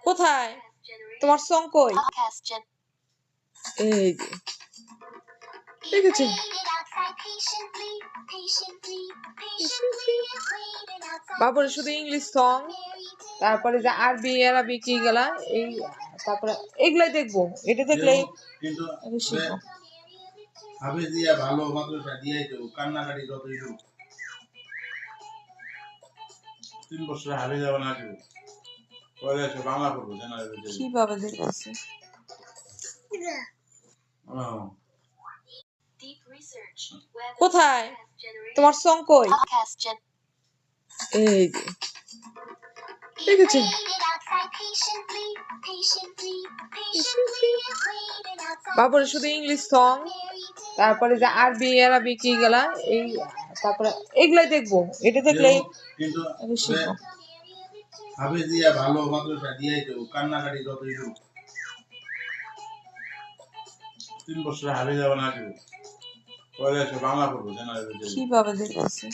কোথায় তোমার সং কই? এই যে দেখেছেন, বাবুর শুধু ইংলিশ সং, তারপরে যে আরবি আরবিক এইগুলা, এই তারপরে এগুলাই দেখবো। এটা দেখলে শিখবো। হাফেজ দিয়া ভালো মাদ্রাসা দিয়াই তো কান্নাকাটি যতই হোক 3 বছর হাফেজ যাবে না আসবে পরে এসে বাংলা পড়বো জেনারেল কিভাবে দেখতেছে কোথায় তোমার সং কই? এই যে দেখেছেন, বাবুর শুধু ইংলিশ সং, তারপরে যে আরবি আরবিক এইগুলা, এই তারপরে এগুলাই দেখবো। এটা দেখলে শিখবো। হাফেজ দিয়া ভালো মাদ্রাসা দিয়াই তো কান্নাকাটি যতই হোক 3 বছর হাফেজ যাবে না আসবে পরে এসে বাংলা পড়বো জেনারেল কিভাবে দেখতেছে